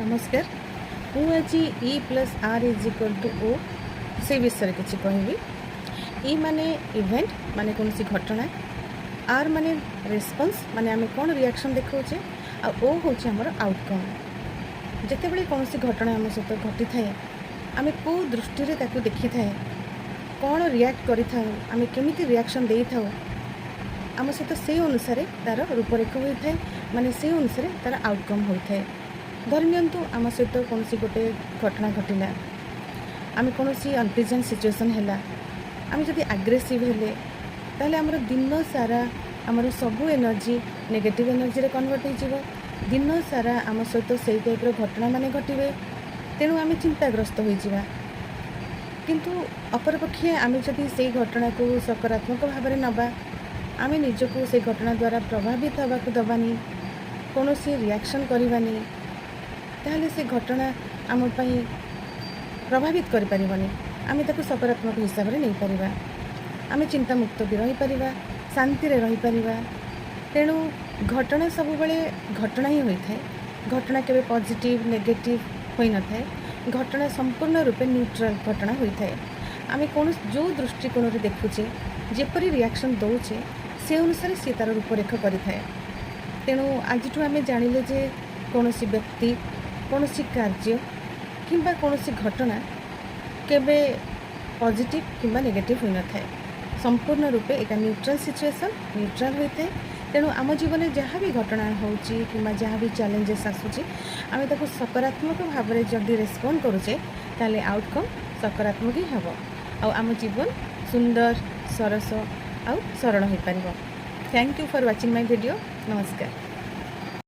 नमस्कार मु आज E plus R is equal to O से विषय किसी कहबी। ई माने इवेंट माने कौन सी घटना, R माने रेस्पॉन्स माने आम कौन रिएक्शन देखौचे, आ O होचे हमर आउटकम। जिते बड़े कौन सी घटना आम सहित घटी थाए आम को दृष्टि रे ताकू देखी थाए, कौन रिएक्ट करि थाउ, आम केमिति रिएक्शन देई थाउ, आम सहित से अनुसार तार रूपरेख होई थाए, माने से अनुसार तार आउटकम होई थाए। धरनियंतु आम सहित कौन सी गोटे घटना घटला, आम कौन सी अनप्लेजेंट सिचुएशन है, आम जदि आग्रेसिव हेले ताहले हमर दिन सारा आमर सबू एनर्जी नेगेटिव एनर्जी रे कन्वर्ट हो, दिन सारा आम सहित से टाइप घटना माने घटवे, तेणु आम चिंताग्रस्त हो। किंतु अपरपक्षे आम जदि से घटना को सकारात्मक भाव में नबा, आम निजको से घटना द्वारा प्रभावित होगा दबानी, कौन सी रिएक्शन करवानी, ताहले से घटना आम प्रभावित कर पारिबनी। आम ताको सकारात्मक हिसाब से नहीं पारिबा, आम चिंतामुक्त भी रही पारिबा, शांति रे रही पारिबा। तेणु घटना सब बेले घटना ही होता है, घटना केबे पॉजिटिव नेगेटिव होई न थाए, घटना संपूर्ण रूपे न्यूट्रल घटना होता है। आम कौन जो दृष्टिकोण रे देखुचे, जेपरी रिएक्शन दौचे से अनुसार सी तार रूपरेख करें। तेणु आज आम जानिले जे कौन सी व्यक्ति कौन सी कार्य किंबा कौन सी घटना केबे पॉजिटिव किंबा नेगेटिव होई न थाए, संपूर्ण रूपे एक न्यूट्रल सिचुएशन न्यूट्रल होता है। तेणु आम जीवन जहाँ भी घटना होची किंबा जहाँ भी चैलेंजेस आसूची, आम ताको सकारात्मक भाव में जदि रेस्पॉन्ड करुचे ताले आउटकम सकारात्मक ही हम, आम जीवन सुंदर सरस आउ सरल हो पार। Thank you for watching my video. नमस्कार।